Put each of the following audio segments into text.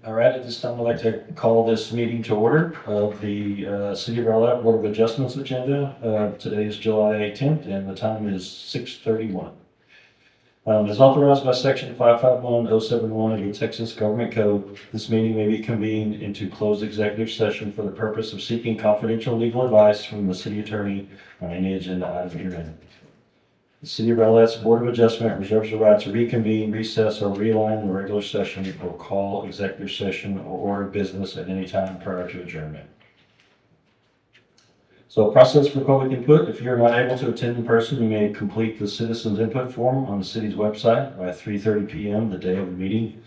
All right, at this time, I'd like to call this meeting to order of the City of Rowlett Board of Adjustments agenda. Today is July 10th, and the time is 6:31. As authorized by Section 551071 of the Texas Government Code, this meeting may be convened into closed executive session for the purpose of seeking confidential legal advice from the city attorney on any agenda item herein. The City of Rowlett's Board of Adjustment reserves the right to reconvene, recess, or realign the regular session or call executive session or order business at any time prior to adjournment. So process for public input. If you're not able to attend in person, you may complete the citizens input form on the city's website by 3:30 p.m. the day of the meeting.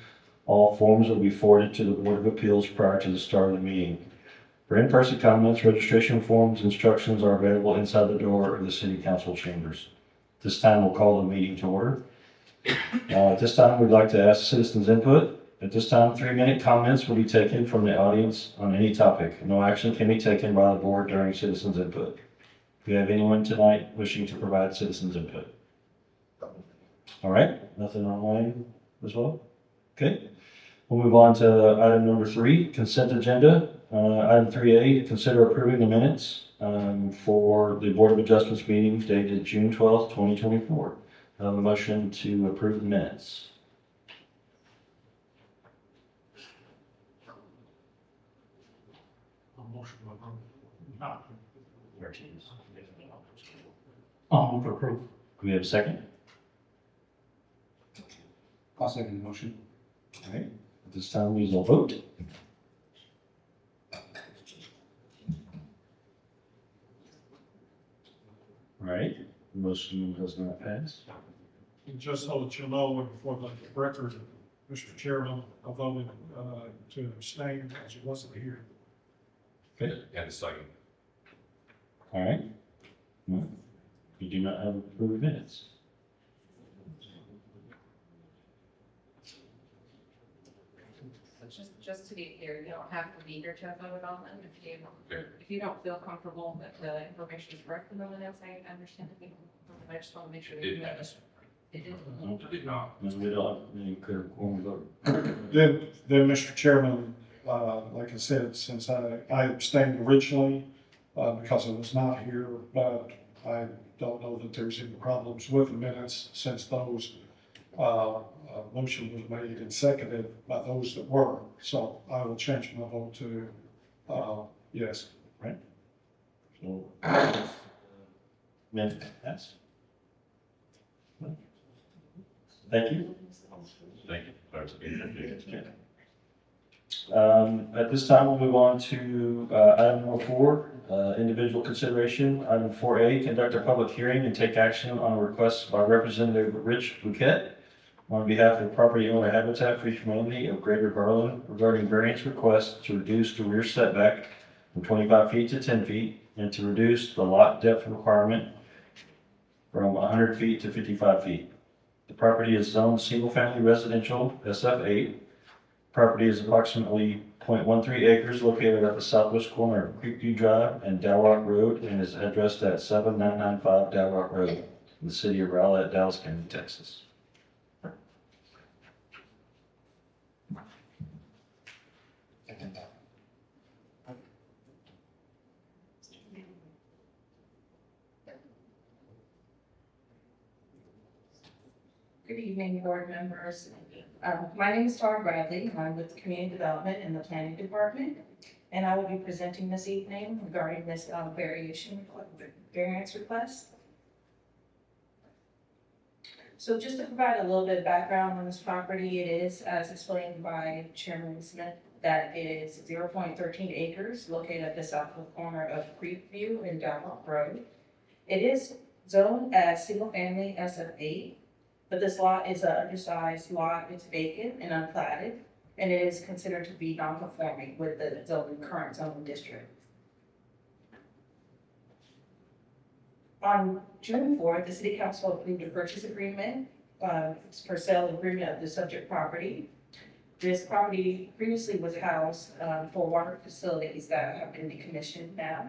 All forms will be forwarded to the Board of Appeals prior to the start of the meeting. For in-person comments, registration forms, instructions are available inside the door of the city council chambers. This time we'll call the meeting to order. At this time, we'd like to ask citizens input. At this time, 3-minute comments will be taken from the audience on any topic. No action can be taken by the board during citizens input. Do you have anyone tonight wishing to provide citizens input? All right, nothing online as well? Okay, we'll move on to item number 3, consent agenda. Item 3A, consider approving the minutes for the Board of Adjustments meeting dated June 12th, 2024. A motion to approve the minutes. Motion to approve. Move to approve. Do we have a second? I'll second the motion. All right, at this time, we will vote. All right, motion does not pass. And just so that you know, and for the record, Mr. Chairman, I voted to abstain because he wasn't here. Okay. And a second. All right. Well, we do not have approved minutes. Just to be clear, you don't have to be here to vote on them. If you don't feel comfortable that the information is correct in the minutes, I understand that. I just want to make sure that you know. It didn't. No, Did not. we don't have any clear quorum vote. Then, Mr. Chairman, like I said, since I abstained originally because I was not here, but I don't know that there's any problems with the minutes since those motion was made and seconded by those that were. So I will change my vote to yes. So, minutes pass. Thank you. Thank you. Clarification. At this time, we'll move on to item number 4, individual consideration. Item 4A, conduct a public hearing and take action on a request by Representative Rich Bouquet on behalf of property owner Habitat for Humanity of Greater Garland regarding variance requests to reduce the rear setback from 25 feet to 10 feet and to reduce the lot depth requirement from 100 feet to 55 feet. The property is zoned single-family residential SF8. Property is approximately 0.13 acres located at the southwest corner of Creekview Drive and Dow Rock Road and is addressed at 7995 Dow Rock Road in the city of Rowlett, Dallas County, Texas. Good evening, board members. My name is Tara Bradley. I'm with the Community Development and the Planning Department, and I will be presenting this evening regarding this variance request. So just to provide a little bit of background on this property, it is, as explained by Chairman Smith, that it is 0.13 acres located at the southwest corner of Creekview and Dow Rock Road. It is zoned as single-family SF8. But this lot is an undersized lot, it's vacant and unplatted, and it is considered to be non-conforming with the current zoning district. On June 4th, the City Council approved a purchase agreement for sale agreement of the subject property. This property previously was housed for water facilities that have been decommissioned now.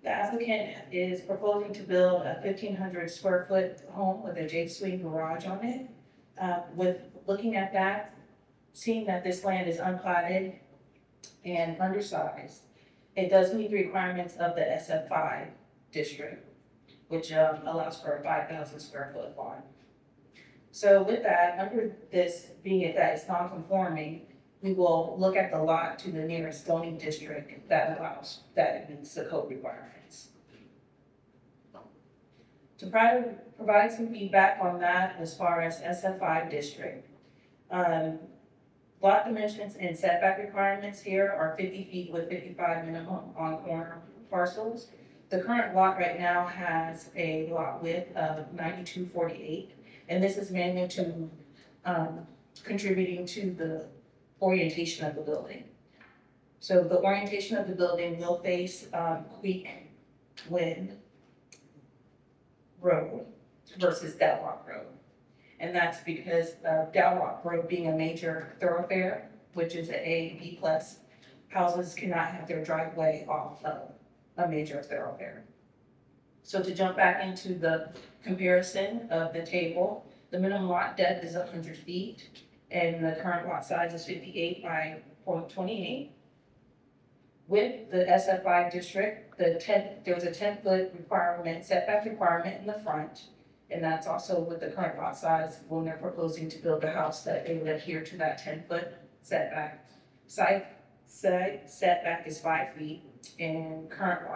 The applicant is proposing to build a 1,500 square foot home with a J-swing garage on it. With looking at that seeing that this land is unplatted and undersized, it does meet the requirements of the SF5 district, which allows for a 5,000 square foot lot. So with that, under this, being that it's non-conforming, we will look at the lot to the nearest zoning district that allows, that meets the code requirements. To provide some feedback on that as far as SF5 district, lot dimensions and setback requirements here are 50 feet with 55 minimum on corner parcels. The current lot right now has a lot width of 9248, and this is mainly to contributing to the orientation of the building. So the orientation of the building will face Creek Wind Road versus Dalrock Road. And that's because Dalrock Road being a major thoroughfare, which is a B plus, houses cannot have their driveway off of a major thoroughfare. So to jump back into the comparison of the table, the minimum lot depth is 100 feet, and the current lot size is 58 by 28. With the SF5 district, there was a 10-foot requirement, setback requirement in the front, and that's also with the current lot size when they're proposing to build a house that they would adhere to that 10-foot setback. Side setback is 5 feet, and current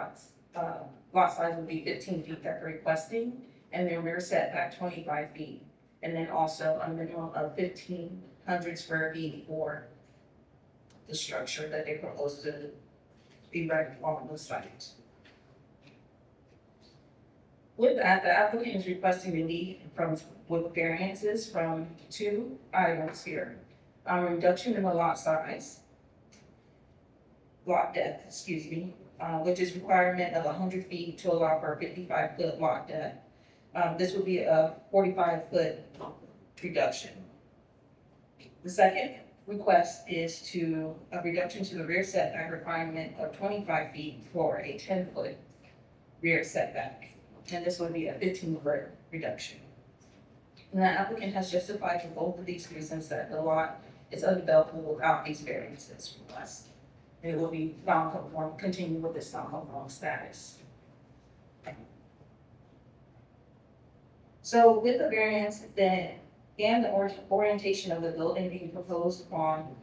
lot size would be 15 feet that they're requesting, and their rear setback 25 feet. And then also a minimum of 1,500 square feet for the structure that they propose to erect on the site. With that, the applicant is requesting relief with variances from 2 items here. Reduction in the lot size, lot depth, which is requirement of 100 feet to allow for a 55-foot lot depth. This would be a 45-foot reduction. The second request is a reduction to the rear setback requirement of 25 feet for a 10-foot rear setback. And this would be a 15-foot reduction. And the applicant has justified for both of these reasons that the lot is undevelopable without these variances requests. And it will be non-conform, continue with this non-conform status. So with the variance then, and the orientation of the building being proposed on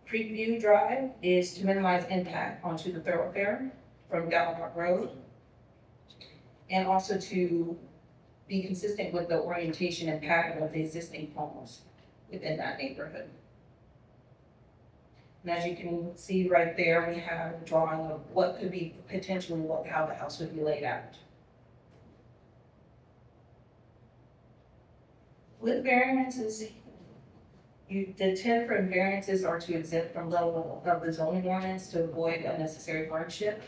Creekview Drive is to minimize impact onto the thoroughfare from Dalrock Road, and also to be consistent with the orientation and pattern of the existing homes within that neighborhood. And as you can see right there, we have a drawing of what could be potentially how the house would be laid out. With variances, the 10 different variances are to exempt from level of the zoning ordinance to avoid unnecessary hardship.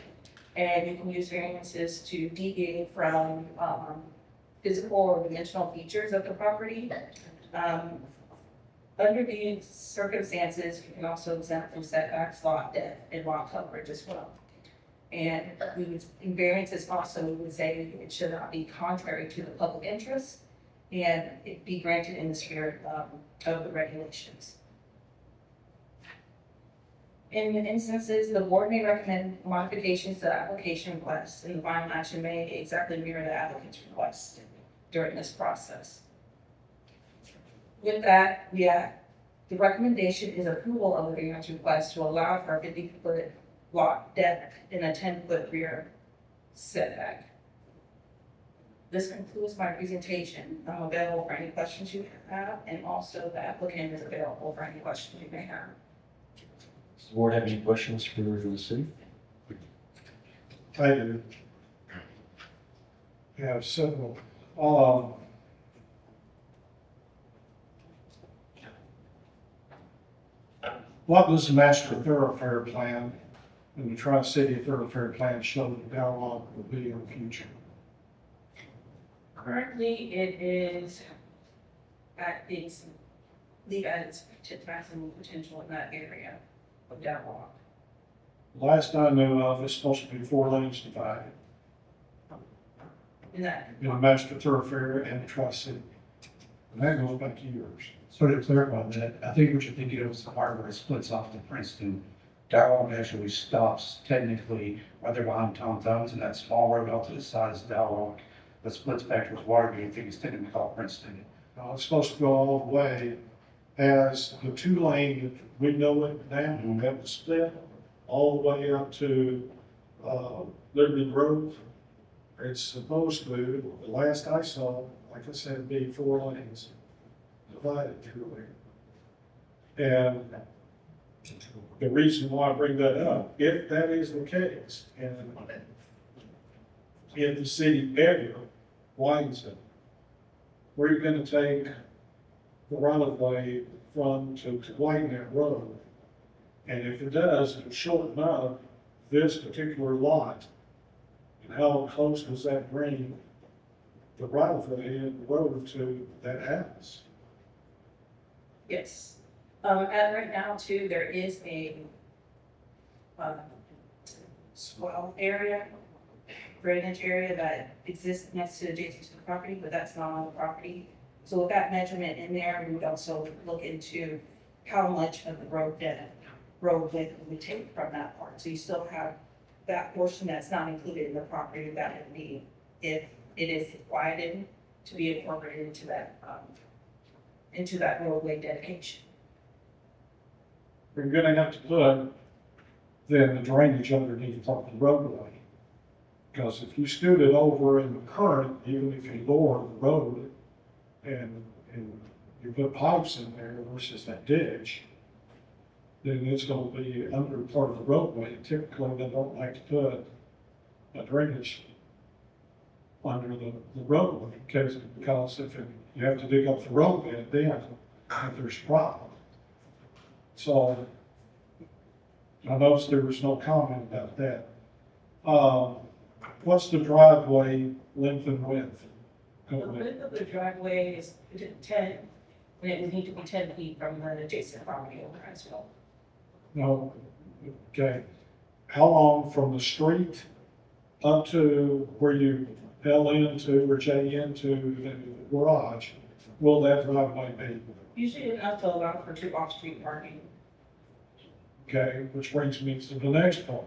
And you can use variances to deviate from physical or dimensional features of the property. Under these circumstances, you can also exempt from setbacks, lot depth, and lot coverage as well. And in variances also, we would say it should not be contrary to the public interest, and it be granted in the spirit of the regulations. In instances, the board may recommend modifications to the application request, and the final action may exactly mirror the applicant's request during this process. With that, the recommendation is approval of the variance request to allow for a 50-foot lot depth and a 10-foot rear setback. This concludes my presentation. I'm available for any questions you have, and also the applicant is available for any questions you may have. Does the board have any questions for the city? I do. We have several. What does the master thoroughfare plan and the Tri-City thoroughfare plan show that Dalrock will be in the future? Currently, it is at its maximum potential in that area of Dalrock. Last I know of, it's supposed to be 4 lanes divided In that, in the master thoroughfare and the Tri-City. And that goes back years. So to clarify that, I think what you're thinking of is the part where it splits off to Princeton. Dialogue actually stops technically right there behind Tom Thumbs, and that small road off to the side is Dialogue that splits back towards Watergate. I think it's technically called Princeton. It's supposed to go all the way as the two lane, we know it now, we have to split all the way up to, Liberty Grove. It's supposed to, the last I saw, like I said, be 4 lanes divided through there. And the reason why I bring that up, if that is the case, and if the city ever widens it, where are you gonna take the right of way from to widen that road? And if it does, it'll shorten up this particular lot. And how close does that bring the right of way and the road to that house? Yes. And right now too, there is a, swell area, drainage area that exists next to adjacent to the property, but that's not on the property. So with that measurement in there, we would also look into how much of the road width we take from that part. So you still have that portion that's not included in the property that would be, if it is widened, to be incorporated into that roadway dedication. You're gonna have to put then the drainage underneath of the roadway. Because if you scoot it over in the current, even if you lower the road and you put pipes in there versus that ditch, then it's gonna be under part of the roadway. Typically, they don't like to put a drainage under the roadway because if you have to dig up the roadbed, then if there's a problem. So I noticed there was no comment about that. What's the driveway length and width? The width of the driveway is 10, and it would need to be 10 feet from the adjacent property owner as well. No, okay. How long from the street up to where you L into or J into the garage will that driveway be? Usually enough to allow for 2 off-street parking. Okay, which brings me to the next point.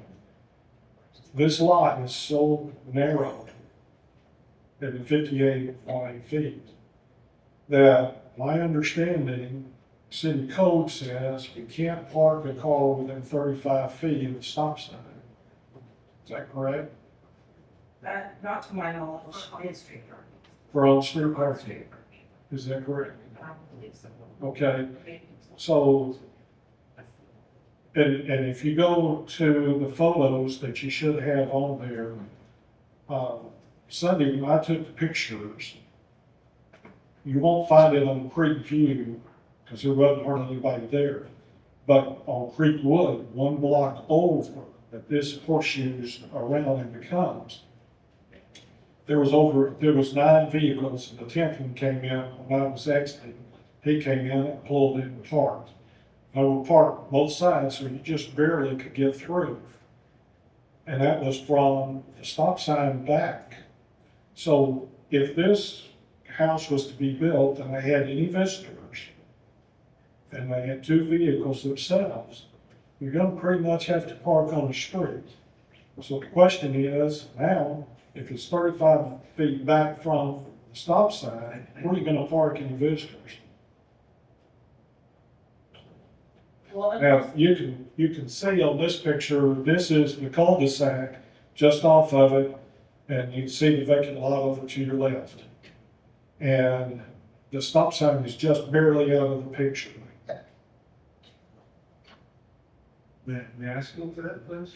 This lot is so narrow at 58 feet that my understanding, city code says you can't park a car within 35 feet of the stop sign. Is that correct? That, not to my knowledge, on street parking. For on-street parking, is that correct? I don't believe so. Okay, so, and if you go to the photos that you should have on there, Sunday, when I took the pictures, you won't find it on Creek View, because there wasn't hardly anybody there. But on Creek Wood, 1 block over, that this horseshoes around and becomes, there was 9 vehicles, and the 10th one came in when I was exiting. He came in and pulled in and parked. They were parked both sides, so you just barely could get through. And that was from the stop sign back. So if this house was to be built and they had any visitors, and they had 2 vehicles themselves, you're gonna pretty much have to park on the street. So the question is, now, if it's 35 feet back from the stop sign, where are you gonna park any visitors? Well, Now, you can see on this picture, this is the cul-de-sac just off of it, and you can see the vacant lot over to your left. And the stop sign is just barely out of the picture. May I ask you for that, please?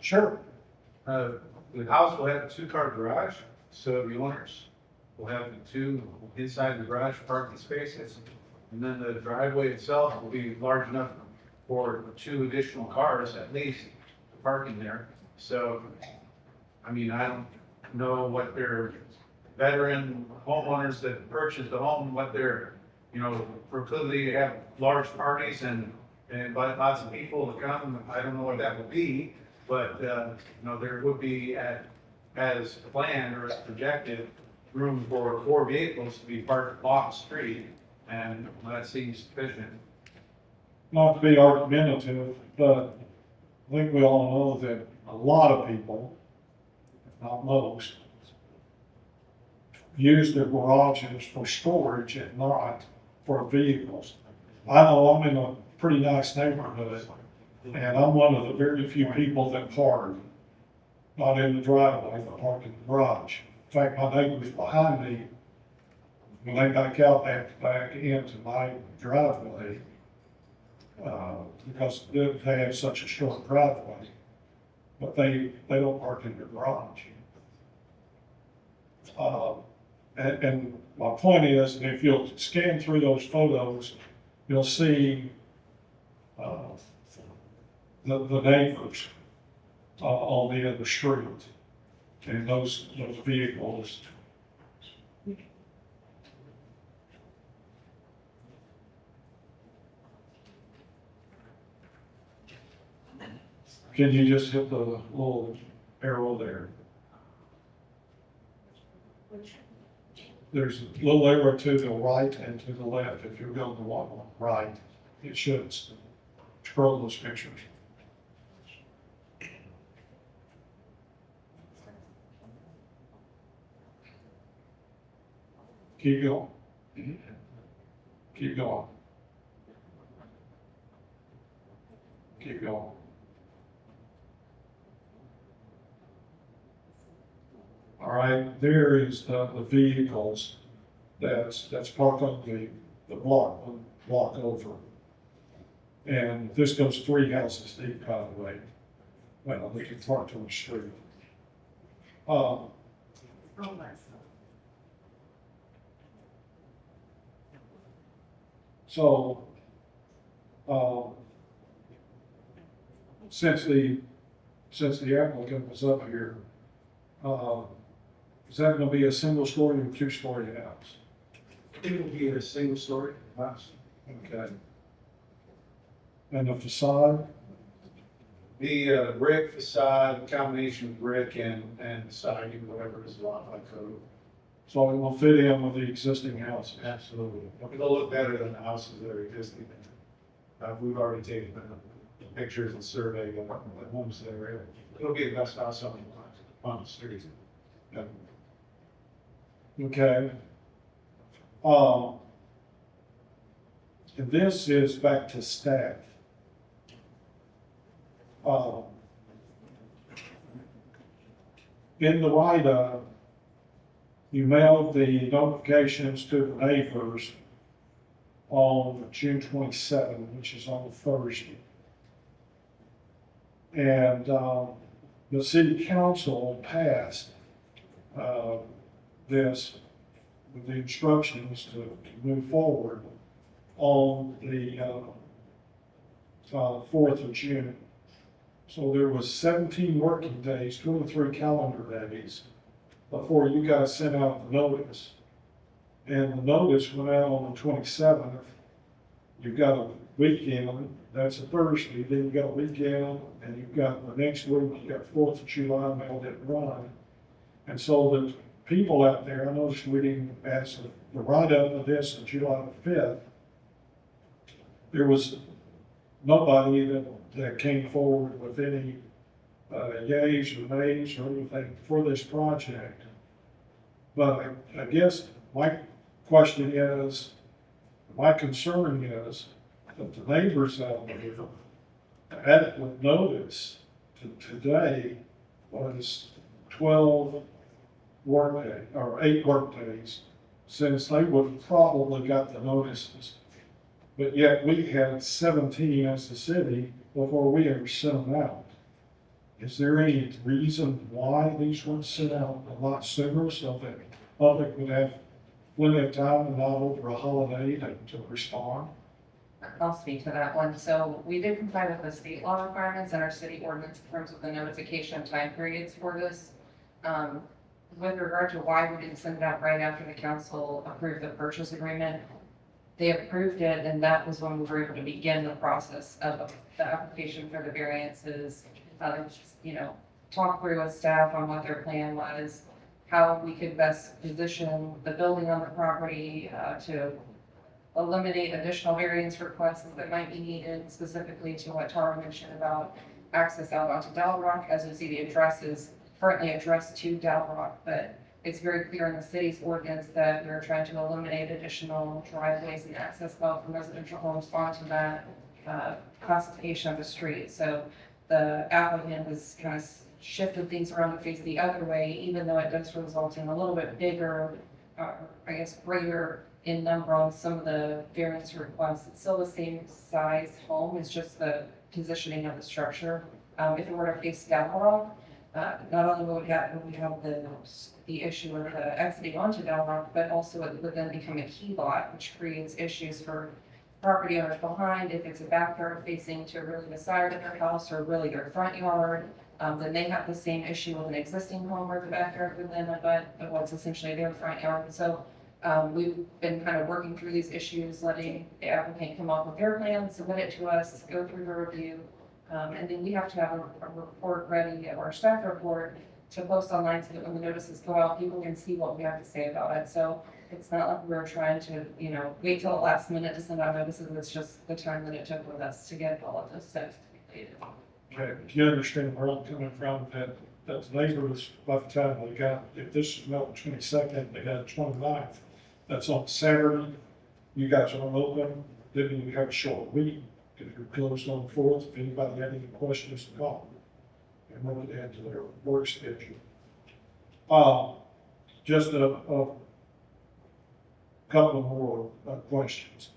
Sure. The house will have a 2-car garage, so the owners will have the 2 inside the garage parking spaces. And then the driveway itself will be large enough for 2 additional cars at least parking there. So, I mean, I don't know what their veteran homeowners that purchased the home, what their, proclivity to have large parties and invite lots of people to come. I don't know what that would be, but, there would be as planned or as projected, room for 4 vehicles to be parked off the street, and that seems sufficient. Not to be argumentative, but I think we all know that a lot of people, if not most, use their garages for storage and not for vehicles. I know I'm in a pretty nice neighborhood, and I'm one of the very few people that park, not in the driveway, but park in the garage. In fact, my neighbors behind me, when they back out, they have to back into my driveway, because they have such a short driveway, but they don't park in their garage. And my point is, if you'll scan through those photos, you'll see the neighbors on the end of the street, and those vehicles. Can you just hit the little arrow there? There's a little arrow to the right and to the left. If you're going to the right, it should scroll those pictures. Keep going. Keep going. Keep going. All right, there is the vehicles that's parked on the block, one block over. And this goes 3 houses deep, by the way. Well, they can park on the street. So, since the applicant was up here, is that gonna be a single story or 2-story house? It will be a single story house. Okay. And the facade? The brick facade, combination of brick and siding, whatever is allowed by code. So it will fit in with the existing houses? Absolutely. It'll look better than the houses that are existing. We've already taken the pictures and surveyed the homes that are in. It'll be the best house on the street. Okay. And this is back to staff. In the write-up, you mailed the notifications to the neighbors on June 27, which is on Thursday. And the city council passed this with the instructions to move forward on the 4th of June. So there was 17 working days, 23 calendar days before you guys sent out the notice. And the notice went out on the 27th. You've got a weekend, that's a Thursday, then you've got a weekend, and you've got the next week, you've got 4th of July, mail didn't run. And so the people out there, I noticed we didn't pass the write-up of this on July the 5th. There was nobody that came forward with any yays or nays or anything for this project. But I guess my question is, my concern is that the neighbors out there, the adequate notice to today was 12 workday or 8 workdays, since they would have probably got the notices. But yet we had 17 as the city before we ever sent them out. Is there any reason why these weren't sent out a lot sooner so that the public would have plenty of time and not over a holiday to respond? I'll speak to that one. So we did comply with the state law requirements and our city ordinance in terms of the notification time periods for this. With regard to why we didn't send it out right after the council approved the purchase agreement, they approved it, and that was when we were able to begin the process of the application for the variances. Talk through with staff on what their plan was. how we could best position the building on the property, to eliminate additional variance requests that might be needed, specifically to what Tara mentioned about access out onto Dell Rock. As you see, the address is currently addressed to Dell Rock, but it's very clear in the city's ordinance that we're trying to eliminate additional driveways and access out from residential homes onto that classification of the street. So the applicant has kind of shifted things around to face the other way, even though it does result in a little bit bigger, I guess, greater in number on some of the variance requests. It's still the same size home, it's just the positioning of the structure. If it were to face Dell Rock, not only would we have the issue of exiting onto Dell Rock, but also it would then become a key lot, which creates issues for property owners behind. If it's a backyard facing to really the side of their house or really their front yard, then they have the same issue with an existing home where the backyard would then abut what's essentially their front yard. So we've been kind of working through these issues, letting the applicant come up with their plan, submit it to us, go through the review. And then we have to have a report ready, or a staff report, to post online so that when the notices go out, people can see what we have to say about it. So it's not like we're trying to, wait till the last minute to send out notices. It's just the time that it took with us to get all of those steps completed. Okay, you understand where I'm coming from, that neighbors, by the time they got, if this is November 22nd, they got 29th, that's on Saturday, you guys are open, then you have a short week. If you're closed on the 4th, if anybody had any questions, call. And we'll add to their work schedule. Just a couple more questions.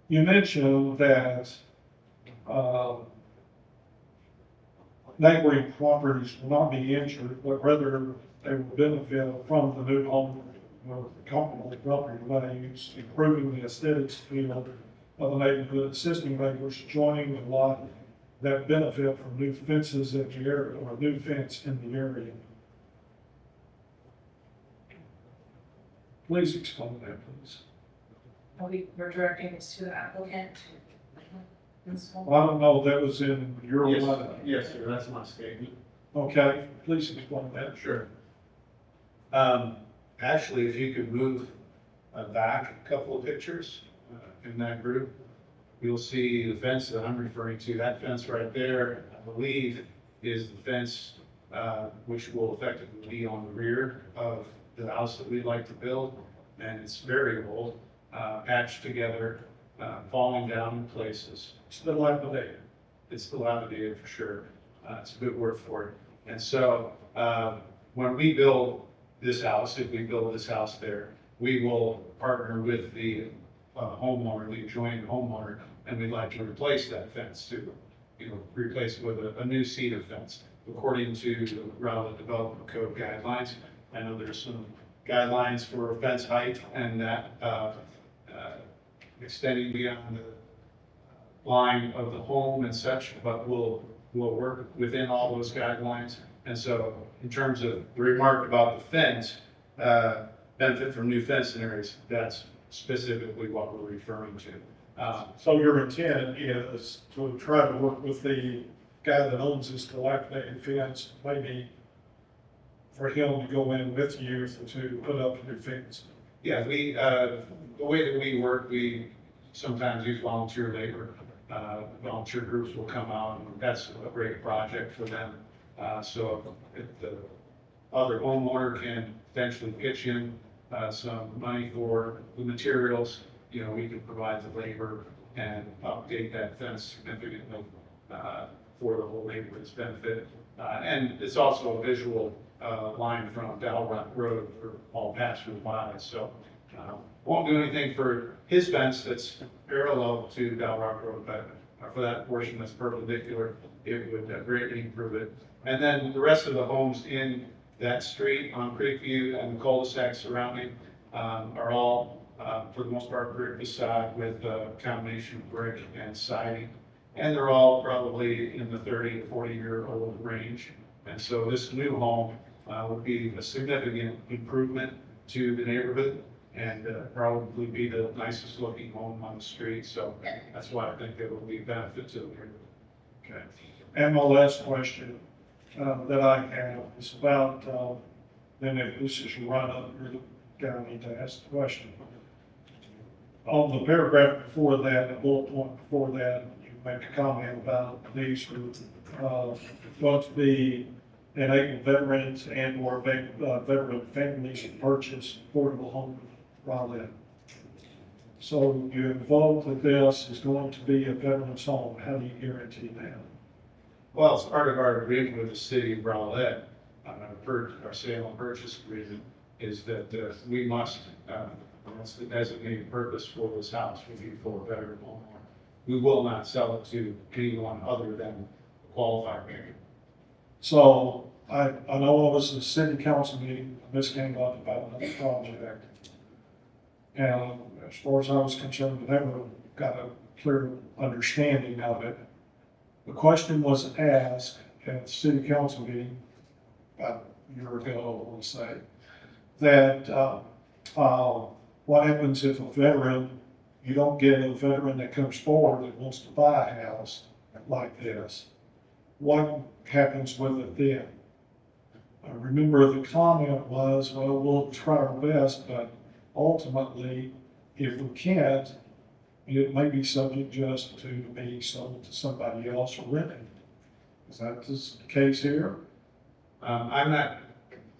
You mentioned that neighboring properties will not be injured, but rather they will benefit from the new home or comparable property values, improving the aesthetics feel of the neighborhood, assisting neighbors joining the lot that benefit from new fences in the area or new fence in the area. Please explain that, please. We're directing this to the applicant. Well, I don't know, that was in your Yes, letter. yes, sir, that's my statement. Okay, please explain that. Sure. Actually, if you could move back a couple of pictures in that group, you'll see the fence that I'm referring to. That fence right there, I believe, is the fence which will effectively be on the rear of the house that we'd like to build. And it's very old, patched together, falling down in places. It's dilapidated. It's dilapidated for sure. It's a good word for it. And so when we build this house, if we build this house there, we will partner with the homeowner, the adjoining homeowner, and we'd like to replace that fence to, replace it with a new cedar fence according to the Rowlett Development Code guidelines. I know there's some guidelines for fence height and that extending beyond the line of the home and such, but we'll work within all those guidelines. And so in terms of the remark about the fence, benefit from new fence areas, that's specifically what we're referring to. So your intent is to try to work with the guy that owns this dilapidated fence, maybe for him to go in with you to put up a new fence. Yeah, the way that we work, we sometimes use volunteer labor. Volunteer groups will come out, and that's a great project for them. So if the other homeowner can potentially pitch in some money for the materials, we can provide the labor and update that fence significantly for the whole neighborhood's benefit. And it's also a visual line from Dell Rock Road for all passers-by. So won't do anything for his fence that's parallel to Dell Rock Road, but for that portion that's perpendicular, it would greatly improve it. And then the rest of the homes in that street on Creekview and the cul-de-sac surrounding are all, for the most part, brick facade with a combination of brick and siding. And they're all probably in the 30 to 40-year-old range. And so this new home would be a significant improvement to the neighborhood and probably be the nicest looking home on the street. So that's why I think it will be a benefit to the neighborhood. Okay. And my last question, that I have is about, then if this is run up, you're the guy I need to ask the question. On the paragraph before that, the bullet point before that, you make a comment about these are, going to be enable veterans and or veteran families to purchase affordable home Rowlett. So you're involved with this is going to be a veteran's home. How do you guarantee that? Well, as part of our agreement with the city of Rowlett, our sale and purchase agreement, is that we must, that's the designated purpose for this house, would be for a veteran homeowner. We will not sell it to anyone other than a qualified veteran. So I know it was a city council meeting, this came up about another project. And as far as I was concerned, I never got a clear understanding of it. The question was asked at the city council meeting about a year ago, we'll say, that what happens if a veteran, you don't get a veteran that comes forward that wants to buy a house like this? What happens with it then? I remember the comment was, well, we'll try our best, but ultimately, if we can't, it may be subject just to be sold to somebody else or rented. Is that the case here?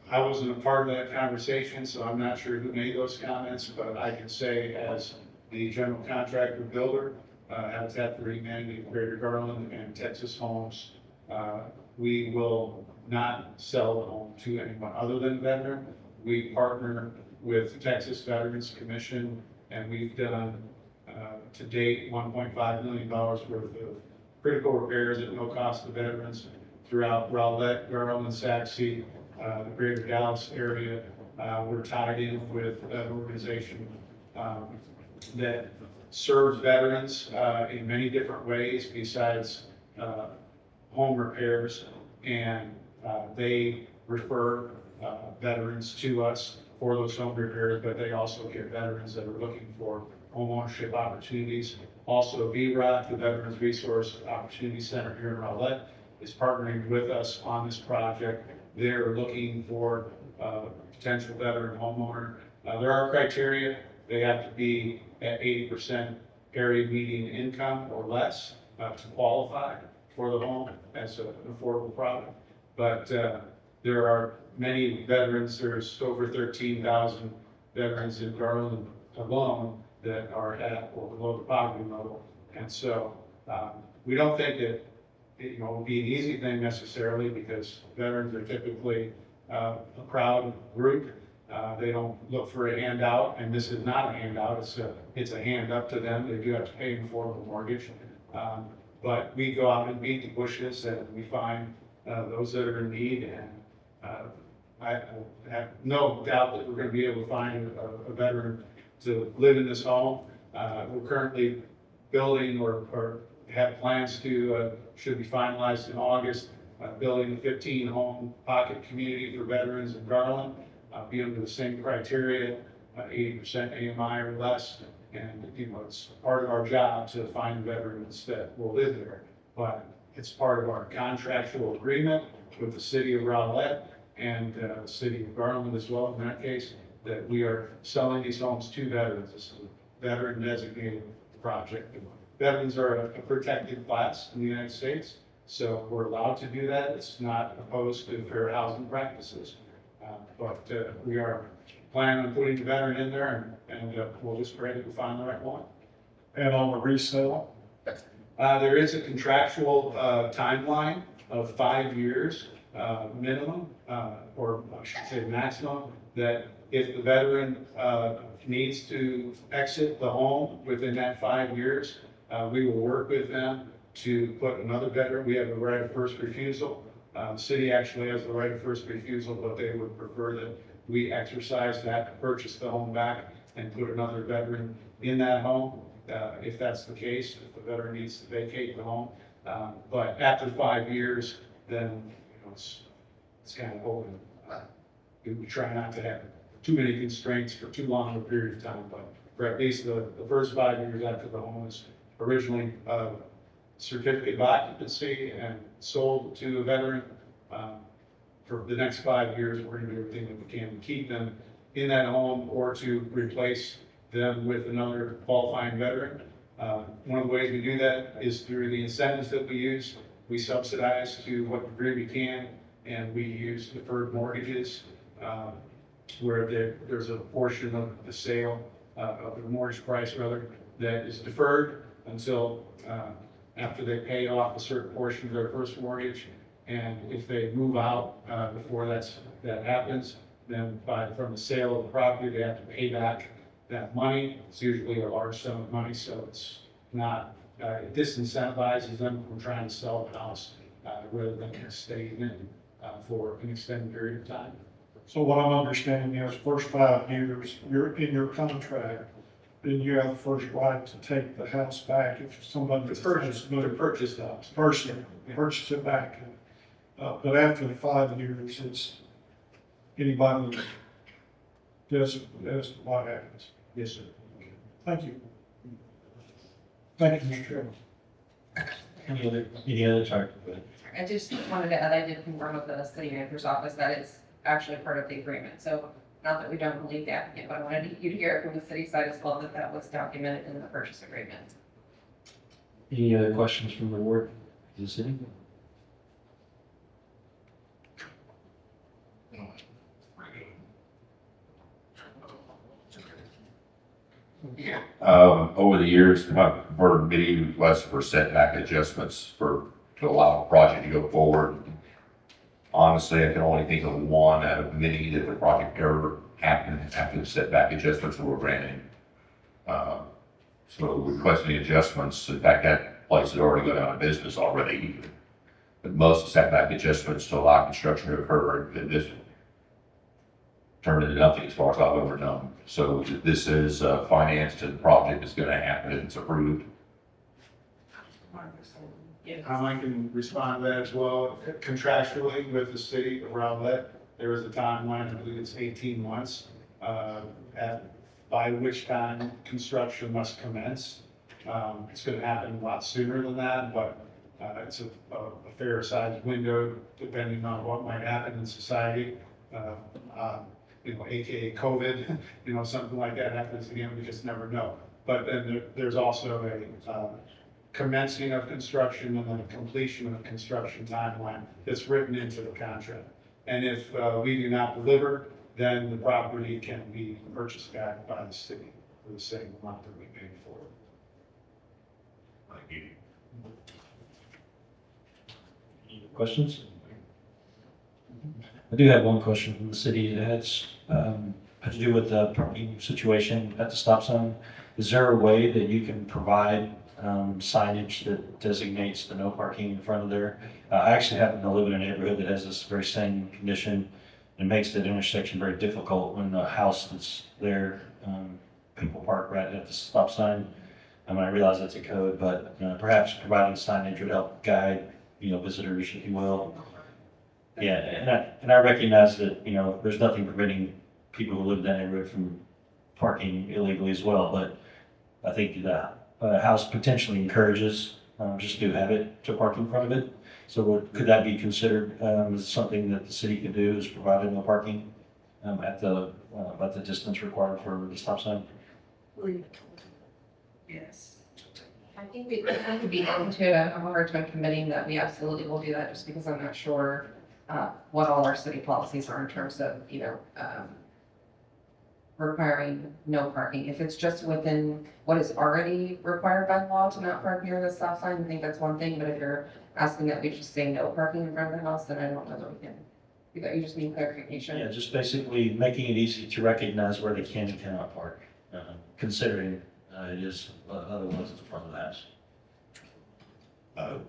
I wasn't a part of that conversation, so I'm not sure who made those comments, but I can say as the general contractor builder, Habitat for Humanity, Greater Garland, and Texas Homes, we will not sell a home to anyone other than a veteran. We partner with the Texas Veterans Commission, and we've done, to date, $1.5 million worth of critical repairs at no cost to veterans throughout Rowlett, Garland, Saxe, the greater Dallas area. We're tied in with an organization that serves veterans in many different ways besides home repairs, and they refer veterans to us for those home repairs, but they also get veterans that are looking for home ownership opportunities. Also, VROC, the Veterans Resource Opportunity Center here in Rowlett, is partnering with us on this project. They're looking for a potential veteran homeowner. There are criteria. They have to be at 80% area median income or less to qualify for the home as an affordable product. But there are many veterans. There's over 13,000 veterans in Garland alone that are at or below the poverty level. And so we don't think that it will be an easy thing necessarily, because veterans are typically a proud group. They don't look for a handout, and this is not a handout. It's a hand up to them. They do have to pay an affordable mortgage. But we go out and beat the bushes, and we find those that are in need. And I have no doubt that we're going to be able to find a veteran to live in this home. We're currently building or have plans to, should be finalized in August, building a 15-home pocket community for veterans in Garland, be under the same criteria, 80% AMI or less. And, it's part of our job to find veterans that will live there. But it's part of our contractual agreement with the city of Rowlett and the city of Garland as well, in that case, that we are selling these homes to veterans. This is a veteran designated project. Veterans are a protected class in the United States, so we're allowed to do that. It's not opposed to fair housing practices. But we are planning on putting the veteran in there, and we'll just pray that we find the right one. And on the resale? There is a contractual timeline of 5 years minimum, or I should say maximum, that if the veteran needs to exit the home within that 5 years, we will work with them to put another veteran. We have the right of first refusal. The city actually has the right of first refusal, but they would prefer that we exercise that, purchase the home back, and put another veteran in that home, if that's the case, if the veteran needs to vacate the home. But after 5 years, then it's kind of open. We try not to have too many constraints for too long a period of time, but for at least the first 5 years after the home is originally certificate of occupancy and sold to a veteran, For the next 5 years, we're gonna do everything that we can to keep them in that home or to replace them with another qualifying veteran. One of the ways we do that is through the incentives that we use. We subsidize to what degree we can, and we use deferred mortgages, where there's a portion of the sale, of the mortgage price rather, that is deferred until, after they pay off a certain portion of their first mortgage. And if they move out, before that happens, then from the sale of the property, they have to pay back that money. It's usually a large sum of money, so it's not, it disincentivizes them from trying to sell the house, rather than staying in, for an extended period of time. So what I'm understanding is first 5 years, you're in your contract, then you have the first right to take the house back if somebody To purchase the house. purchase it back. But after the 5 years, it's anybody does what happens. Yes, sir. Thank you. Thank you, Mr. Chairman. Any other, sorry, go ahead. I just wanted to add, I did confirm with the city manager's office that it's actually part of the agreement. So not that we don't believe the applicant, but I wanted you to hear it from the city side as well, that that was documented in the purchase agreement. Any other questions from the board, the city? Over the years, I've heard many requests for setback adjustments to allow a project to go forward. Honestly, I can only think of one out of many that the project ever happened after the setback adjustments were granted. So requesting adjustments, in fact, that place had already gone out of business already. But most setback adjustments to allow construction to occur, that this turned into nothing as far as I've ever known. So this is financed, and the project is going to happen if it's approved. I can respond to that as well. Contractually with the city of Rowlett, there is a timeline, I believe it's 18 months, by which time construction must commence. It's going to happen a lot sooner than that, but it's a fair sized window depending on what might happen in society. AKA COVID, something like that happens again, we just never know. But then there's also a commencing of construction and then a completion of construction timeline that's written into the contract. And if we do not deliver, then the property can be purchased back by the city for the same amount that we paid for it. Thank you. Any questions? I do have one question from the city. It's had to do with the parking situation at the stop sign. Is there a way that you can provide signage that designates the no parking in front of there? I actually happen to live in a neighborhood that has this very same condition. It makes that intersection very difficult when the house that's there, people park right at the stop sign. I realize that's a code, but perhaps providing signage would help guide, visitors, if you will. Yeah, and I recognize that, there's nothing preventing people who live in that neighborhood from parking illegally as well, but I think the house potentially encourages, just to have it, to park in front of it. So could that be considered as something that the city could do, is providing no parking at the distance required for the stop sign? Yes. I think we could be open to a hard time committing that we absolutely will do that, just because I'm not sure what all our city policies are in terms of, requiring no parking. If it's just within what is already required by law to not park near the stop sign, I think that's one thing. But if you're asking that we just say no parking in front of the house, then I don't know that we can. You thought you just need clarification? Yeah, just basically making it easy to recognize where they can and cannot park, considering it is otherwise it's front of the house.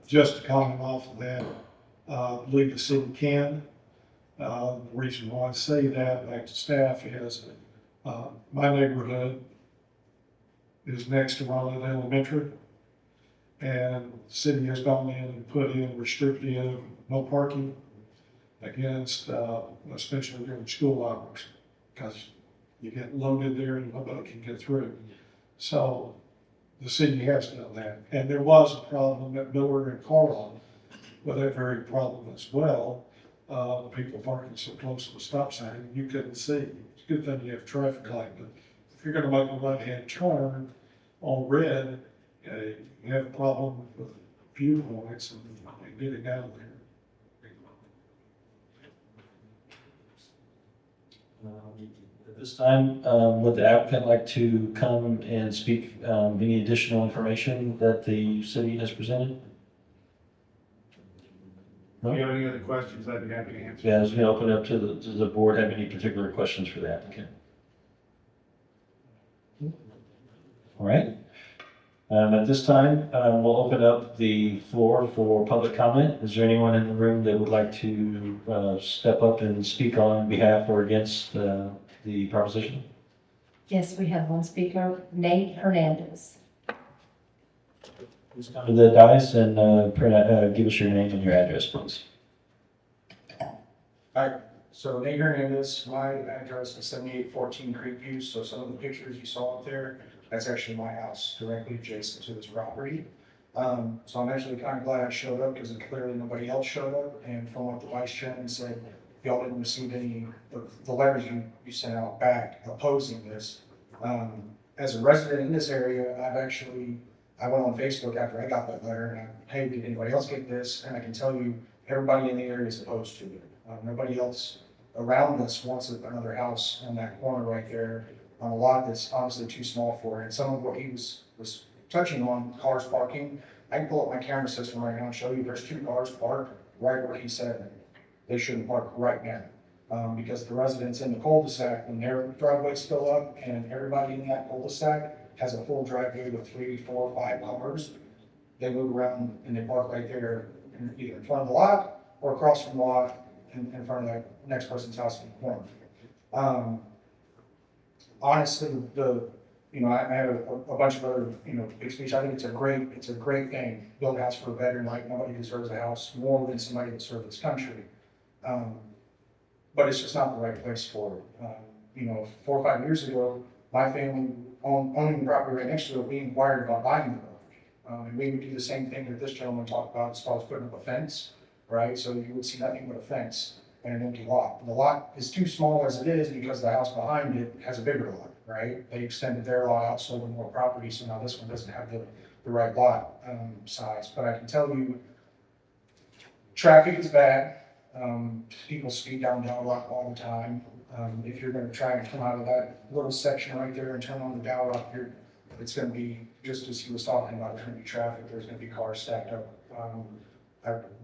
Just to comment off of that, I believe the city can. The reason why I say that, back to staff, is my neighborhood is next to Rowlett Elementary, and the city has gone in and put in restrictive no parking against, especially during school hours, because you get loaded there and nobody can get through. So the city has done that, and there was a problem at Miller and Carlisle with that very problem as well. people parking so close to the stop sign, you couldn't see. It's a good thing you have traffic light, but if you're gonna make a right-hand turn on red, you have a problem with view points and getting down there. At this time, would the applicant like to come and speak, any additional information that the city has presented? If you have any other questions, I'd be happy to answer. Yeah, I was gonna open it up to does the board have any particular questions for the applicant? All right. At this time, we'll open up the floor for public comment. Is there anyone in the room that would like to step up and speak on behalf or against the proposition? Yes, we have one speaker, Nate Hernandez. Please come to the dais and give us your name and your address, please. Hi, so Nate Hernandez, my address is 7814 Creekview, so some of the pictures you saw up there, that's actually my house, directly adjacent to this property. So I'm actually kind of glad I showed up, because clearly nobody else showed up, and from what the vice chairman said, y'all didn't receive any, the letters you sent out back opposing this. As a resident in this area, I went on Facebook after I got that letter, and hey, did anybody else get this? And I can tell you, everybody in the area is opposed to it. Nobody else around us wants another house on that corner right there on a lot that's honestly too small for it. And some of what he was touching on, cars parking, I can pull up my camera system right now and show you there's 2 cars parked right where he said they shouldn't park right now. Because the residents in the cul-de-sac, when their driveways fill up and everybody in that cul-de-sac has a full driveway with 3, 4, 5 cars, they move around and they park right there either in front of the lot or across from the lot in front of the next person's house in the corner. Honestly, I have a bunch of other, big speech. I think it's a great thing. Build a house for a veteran, like nobody deserves a house more than somebody that served this country. But it's just not the right place for it. 4 or 5 years ago, my family owning the property right next to it, we inquired about buying the property. And we would do the same thing that this gentleman talked about as far as putting up a fence, right? So you would see nothing but a fence and an empty lot. The lot is too small as it is because the house behind it has a bigger lot, right? They extended their lot out, sold more property, so now this one doesn't have the right lot size. But I can tell you, traffic is bad. People speed down Dowrock all the time. If you're going to try and come out of that little section right there and turn on the Dowrock, it's going to be, just as he was talking about, there's going to be traffic, there's going to be cars stacked up.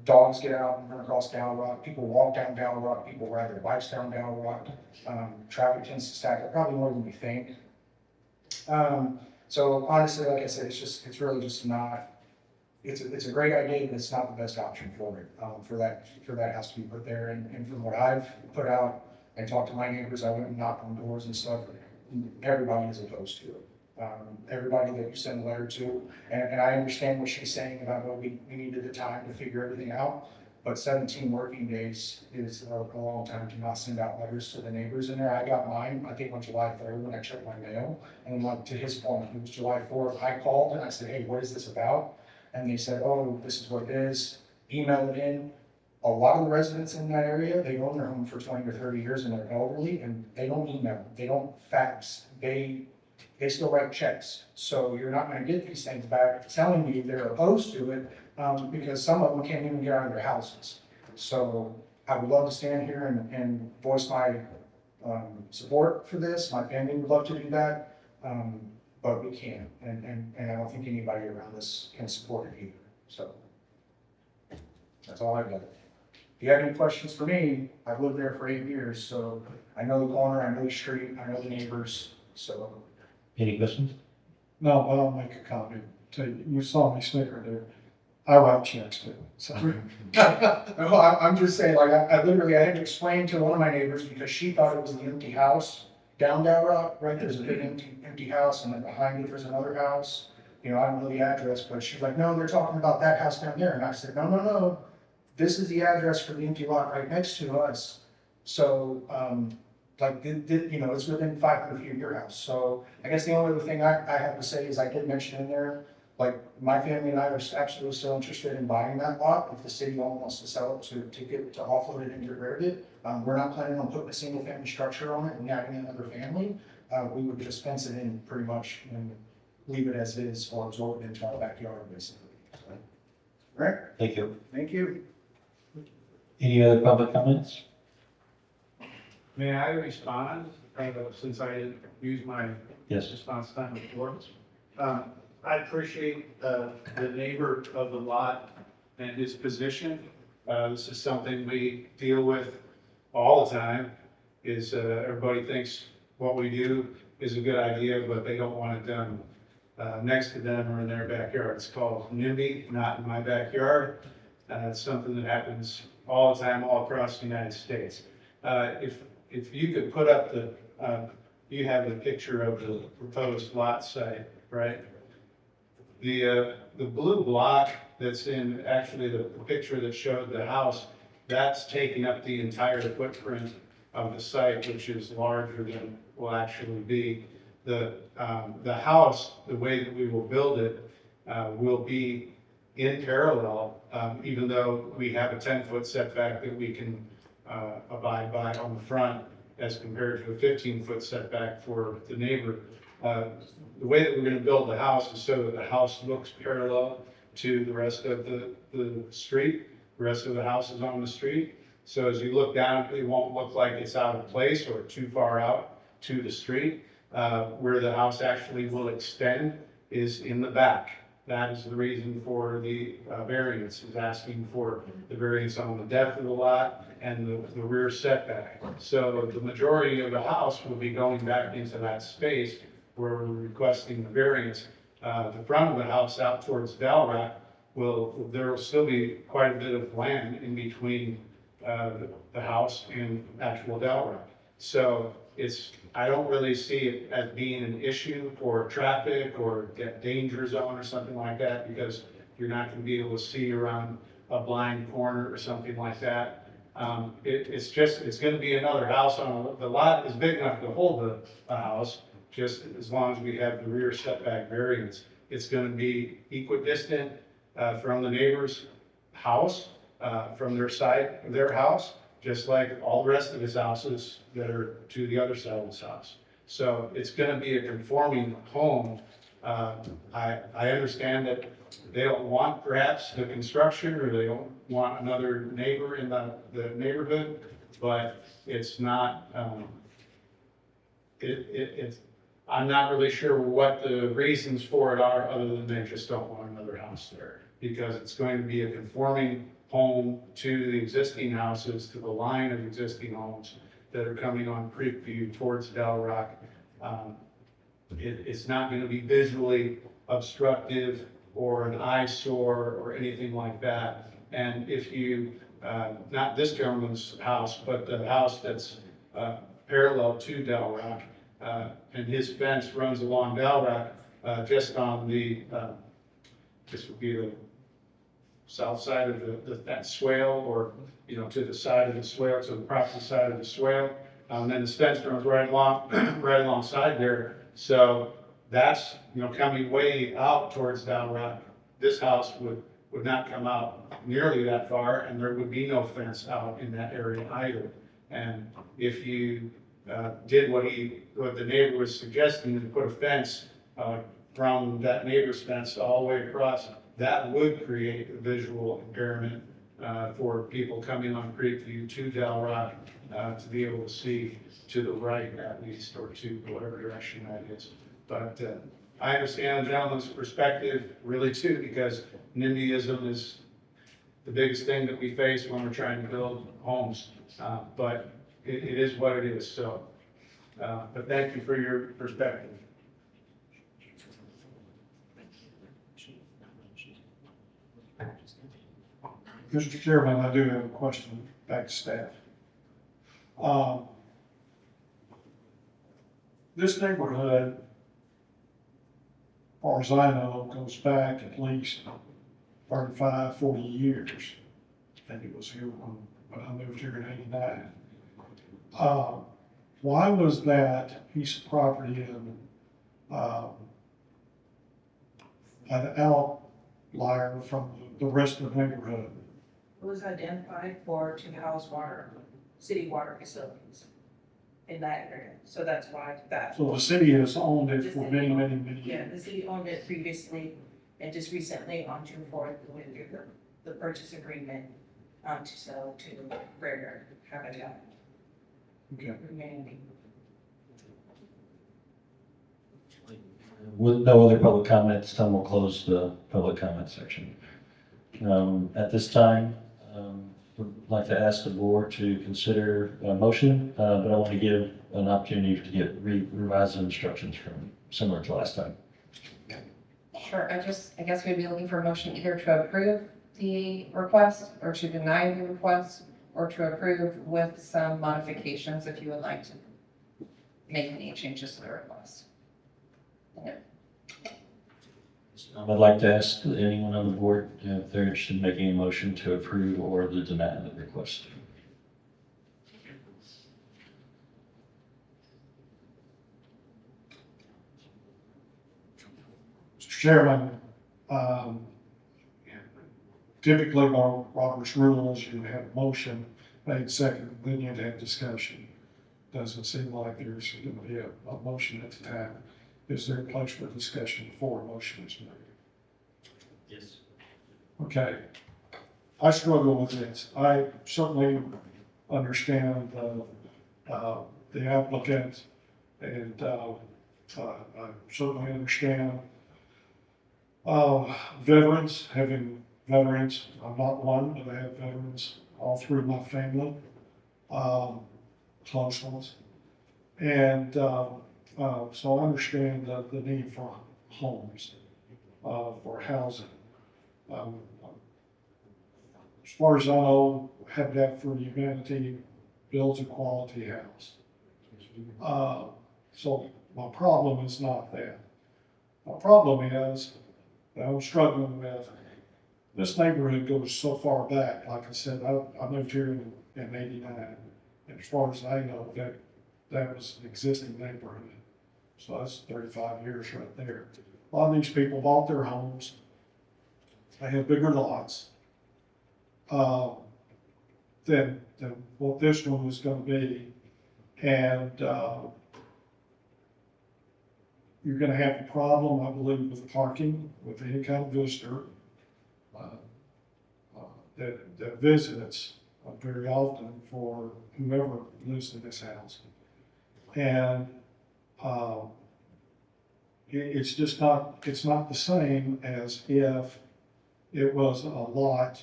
Dogs get out and run across Dowrock, people walk down Dowrock, people ride their bikes down Dowrock. Traffic tends to stack up probably more than we think. So honestly, like I said, it's really just not, it's a great idea, but it's not the best option for it, for that house to be put there. And from what I've put out and talked to my neighbors, I went and knocked on doors and stuff, everybody is opposed to it. Everybody that you send a letter to, and I understand what she's saying about, well, we needed the time to figure everything out, but 17 working days is a long time to not send out letters to the neighbors in there. I got mine, I think on July 3rd when I checked my mail, and like to his point, it was July 4th, I called and I said, hey, what is this about? And they said, oh, this is what it is, email it in. A lot of the residents in that area, they own their home for 20 or 30 years and they're elderly, and they don't email, they don't fax, they still write checks. So you're not going to get these things back telling you they're opposed to it because some of them can't even get out of their houses. So I would love to stand here and voice my support for this. My family would love to do that, but we can't. And I don't think anybody around us can support it either. So that's all I've got. If you have any questions for me, I've lived there for 8 years, so I know the corner, I know the street, I know the neighbors, so. Any questions? No, I'll make a comment. You saw me snicker there. I write checks too, so. No, I'm just saying, like, I literally, I had to explain to one of my neighbors because she thought it was the empty house down Rock, right? There's a big empty house, and then behind it, there's another house. I don't know the address, but she's like, no, they're talking about that house down there. And I said, no. This is the address for the empty lot right next to us. So, it's within 500 feet of your house. So I guess the only other thing I have to say is I did mention in there, like, my family and I are actually still interested in buying that lot. If the city only wants to sell it to offload it and get rid of it, we're not planning on putting a single family structure on it and adding another family. We would just fence it in pretty much and leave it as is or absorb it into our backyard, basically. So, right? Thank you. Thank you. Any other public comments? May I respond, since I didn't use my Yes. response time before? I appreciate, the neighbor of the lot and his position. This is something we deal with all the time, is, everybody thinks what we do is a good idea, but they don't want it done, next to them or in their backyard. It's called NIMBY, not in my backyard. It's something that happens all the time, all across the United States. If you could put up you have the picture of the proposed lot site, right? The blue block that's in, actually the picture that showed the house, that's taking up the entire footprint of the site, which is larger than will actually be. The house, the way that we will build it, will be in parallel, even though we have a 10-foot setback that we can abide by on the front as compared to a 15-foot setback for the neighbor. The way that we're going to build the house is so that the house looks parallel to the rest of the street. The rest of the house is on the street. So as you look down, it won't look like it's out of place or too far out to the street. Where the house actually will extend is in the back. That is the reason for the variance, is asking for the variance on the depth of the lot and the rear setback. So the majority of the house will be going back into that space where we're requesting the variance. The front of the house out towards Dalrock there will still be quite a bit of land in between the house and actual Dalrock. So I don't really see it as being an issue for traffic or danger zone or something like that, because you're not going to be able to see around a blind corner or something like that. It's going to be another house the lot is big enough to hold the house, just as long as we have the rear setback variance. It's going to be equidistant from the neighbor's house, from their side of their house, just like all the rest of his houses that are to the other side of his house. So it's going to be a conforming home. I understand that they don't want perhaps the construction, or they don't want another neighbor in the neighborhood, but it's not, I'm not really sure what the reasons for it are, other than they just don't want another house there, because it's going to be a conforming home to the existing houses, to the line of existing homes that are coming on Creekview towards Dalrock. It's not going to be visually obstructive or an eyesore or anything like that. And if you, not this gentleman's house, but the house that's parallel to Dalrock, and his fence runs along Dalrock, just on this would be the south side of that swale, or, to the side of the swale, to the property side of the swale. And then the fence runs right alongside there. So that's, coming way out towards Dalrock. This house would not come out nearly that far, and there would be no fence out in that area either. And if you did what the neighbor was suggesting, to put a fence from that neighbor's fence all the way across, that would create a visual impairment for people coming on Creekview to Dalrock to be able to see to the right at least, or to whatever direction that is. But I understand the gentleman's perspective really too, because NIMBYism is the biggest thing that we face when we're trying to build homes. But it is what it is. So, but thank you for your perspective. Mr. Chairman, I do have a question back to staff. This neighborhood, as far as I know, goes back at least 35, 40 years. I think it was here when I moved here in '89. Why was that piece of property in an outlier from the rest of the neighborhood. It was identified to house city water facilities in that area, so that's why that. So the city has owned it for many, many, many Yeah, years. the city owned it previously, and just recently on June 4th, we went through the purchase agreement to sell to Greater Habitat. Okay. Humanity. With no other public comments, Tom will close the public comment section. At this time, would like to ask the board to consider a motion, but I want to give an opportunity to get revised instructions from, similar to last time. Sure, I guess we'd be looking for a motion either to approve the request or to deny the request or to approve with some modifications if you would like to make any changes to the request. I'd like to ask anyone on the board if they're interested in making a motion to approve or to deny the request. Mr. Chairman, typically by Robert's rules, you have a motion made second, then you'd have discussion. Doesn't seem like there's going to be a motion at the time. Is there a place for discussion before a motion is made? Yes. Okay. I struggle with this. I certainly understand the applicant, and I certainly understand veterans, having veterans. I'm not one, but I have veterans all through my family, close ones. And so I understand the need for homes, for housing. As far as I know, Habitat for Humanity builds a quality house. So my problem is not that. My problem is that I'm struggling with, this neighborhood goes so far back. Like I said, I moved here in '89. And as far as I know, that was an existing neighborhood. So that's 35 years right there. A lot of these people bought their homes. They had bigger lots than what this one was going to be. And you're going to have a problem, I believe, with parking, with any kind of visitor that visits very often for whoever lives in this house. And it's just not, it's not the same as if it was a lot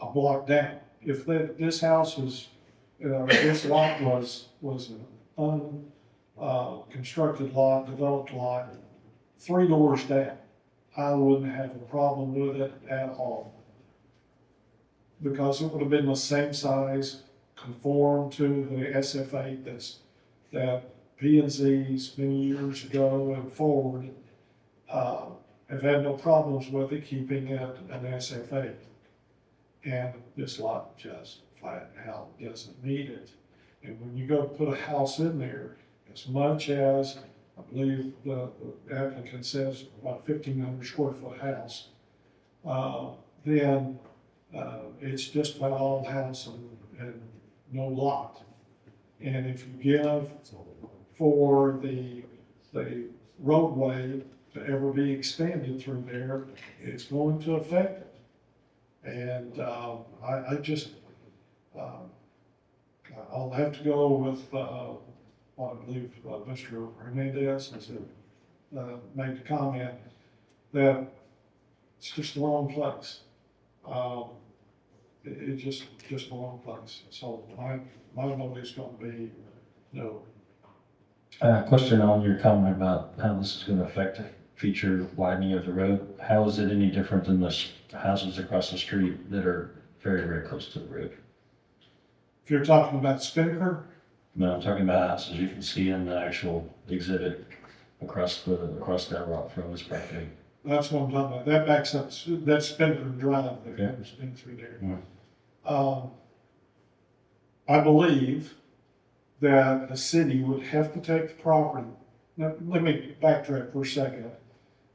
a block down. If this house was, this lot was an constructed lot, developed lot, 3 doors down, I wouldn't have a problem with it at all. Because it would have been the same size, conform to the SF8 that P&Z's many years ago and forward have had no problems with it, keeping it an SF8. And this lot just flat out doesn't need it. And when you go to put a house in there, as much as I believe the applicant says about 1,500 square foot house, then it's just about all house and no lot. And if you give for the roadway to ever be expanded through there, it's going to affect it. And I just, I'll have to go with what I believe Mr. Hernandez has made the comment that it's just the wrong place. It's just the wrong place. So my vote is going to be no. Question on your comment about how this is going to affect the future widening of the road. How is it any different than the houses across the street that are very, very close to the road? If you're talking about Spinnaker, No, I'm talking about houses you can see in the actual exhibit across that rock from this property. that's what I'm talking about. That backs up, that's Spinnaker Drive there. Yeah. It's been through there. Yeah. I believe that the city would have to take the property. Now, let me backtrack for a second.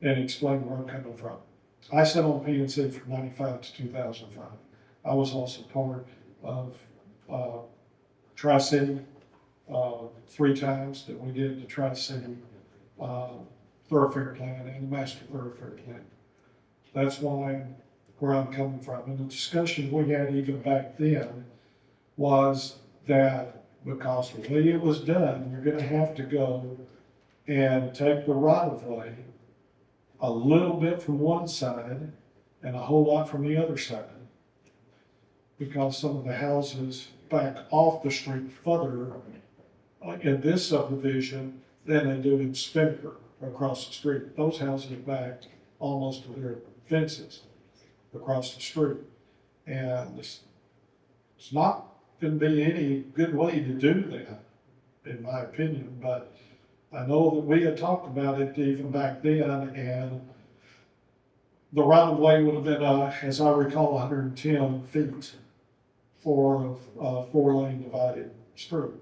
and explain where I'm coming from. I sat on P and Z from 95 to 2005. I was also part of, Tri-City, 3 times that we did the Tri-City, thoroughfare plan and the master thoroughfare plan. That's where I'm coming from. And the discussion we had even back then was that because the way it was done, you're gonna have to go and take the right of way a little bit from one side and a whole lot from the other side. Because some of the houses back off the street further, like in this subdivision, than they do in Spinnaker across the street. Those houses are backed almost to their fences across the street. And it's not gonna be any good way to do that, in my opinion, but I know that we had talked about it even back then, and the right of way would have been, as I recall, 110 feet for a 4-lane divided street.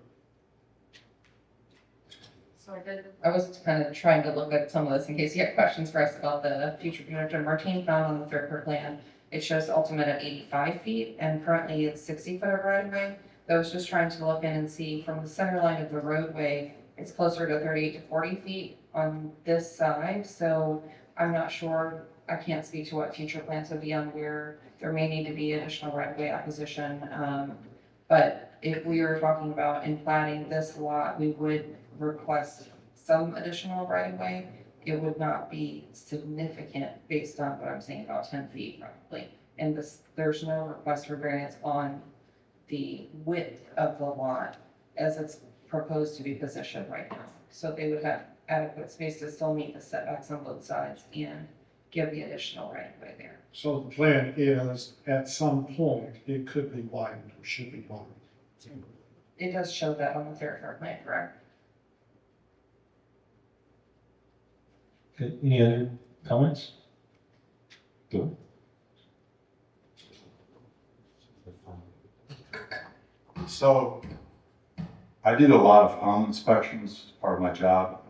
So I was kind of trying to look at some of this in case you had questions for us about the future connection. Martine found on the thoroughfare plan, it shows the ultimate at 85 feet and currently it's 60 foot of right of way. I was just trying to look in and see from the center line of the roadway, it's closer to 38 to 40 feet on this side. So I'm not sure, I can't speak to what future plans would be on where there may need to be additional right of way acquisition. But if we were talking about in planning this lot, we would request some additional right of way. It would not be significant based on what I'm saying, about 10 feet probably. And there's no request for variance on the width of the lot as it's proposed to be positioned right now. So they would have adequate space to still meet the setbacks on both sides and give the additional right of way there. So the plan is, at some point, it could be widened, or should be widened. It does show that on the thoroughfare plan, correct? Okay, any other comments? Go. So I did a lot of home inspections as part of my job,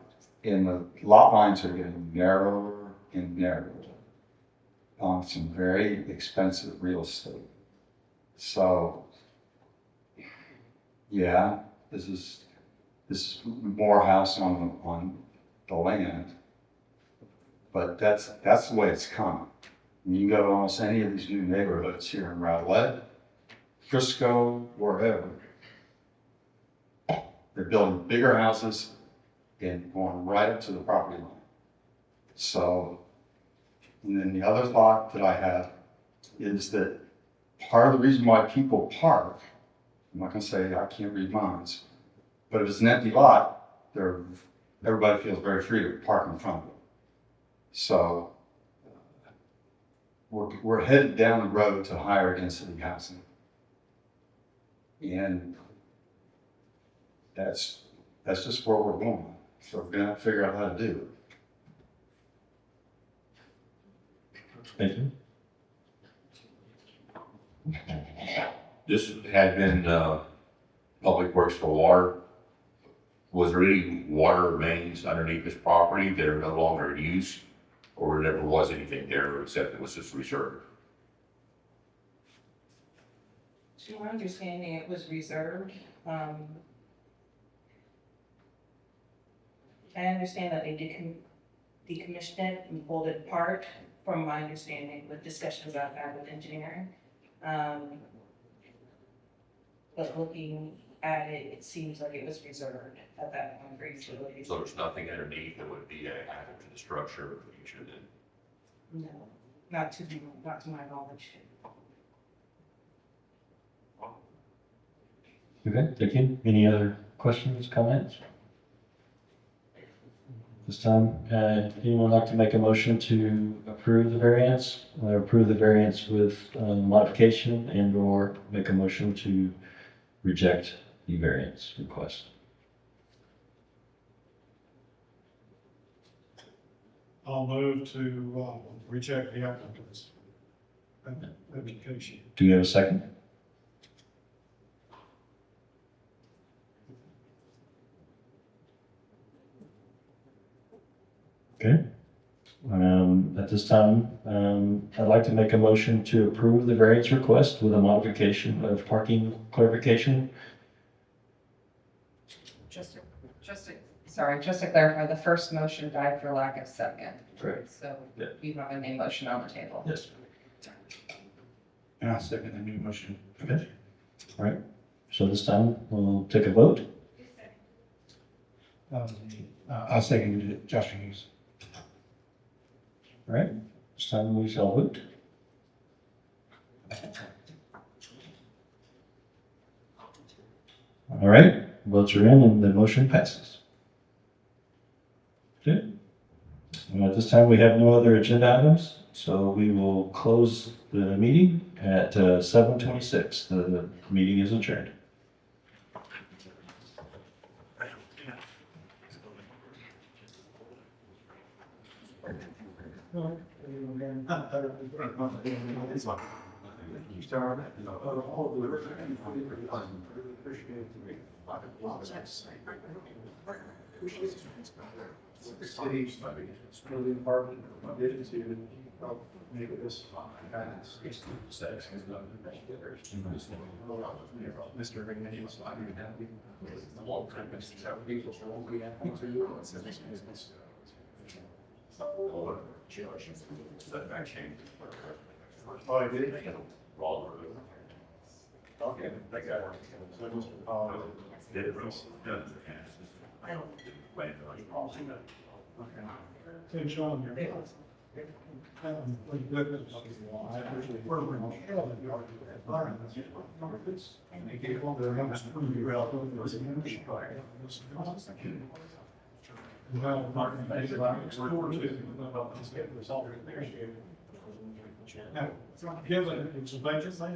and the lot lines are getting narrower and narrower on some very expensive real estate. So, yeah, this is more house on the land, but that's the way it's come. And you can go to almost any of these new neighborhoods here in Rowlett, Frisco, wherever. They're building bigger houses and going right up to the property line. So, and then the other thought that I have is that part of the reason why people park, I'm not gonna say I can't read minds, but if it's an empty lot, everybody feels very free to park in front of it. So, we're headed down the road to higher density housing. And that's just where we're going. So we're gonna have to figure out how to do it. Thank you. This had been, Public Works for water. Was there any water mains underneath this property that are no longer in use? Or there never was anything there except it was just reserved? To my understanding, it was reserved. I understand that they did decommission it and pulled it apart, from my understanding, with discussions I've had with engineering. But looking at it, it seems like it was reserved at that point for utilities. So there's nothing underneath that would be a hazard to the structure or future then? No, not to my knowledge. Okay, thank you. Any other questions, comments? This time, anyone like to make a motion to approve the variance, or approve the variance with modification, and or make a motion to reject the variance request? I'll move to reject the applicant's application. Do you have a second? Okay. At this time, I'd like to make a motion to approve the variance request with a modification of parking clarification. Just to clarify, the first motion died for lack of second. Correct. So Yeah. you have a new motion on the table. Yes. And I'll second the new motion. Okay. All right. So this time we'll take a vote. I'll second Josh Hughes. All right. This time we shall vote. All right. Votes are in and the motion passes. Okay. And at this time, we have no other agenda items, so we will close the meeting at 7:26. The meeting is adjourned. The city, building department did to help make this kind of. Mr. McNeil's, I mean, happy. The whole company, so people won't be happy too. Oh, I did? Okay. Hey, John.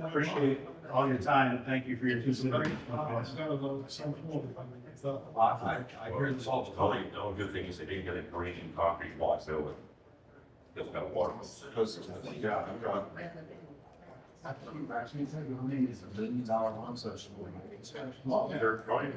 Appreciate all your time, and thank you for your consideration. I hear this all the time. The only good thing is they didn't get a green concrete block building. It's got water. Yeah, I've got. $1 billion one, so. They're going.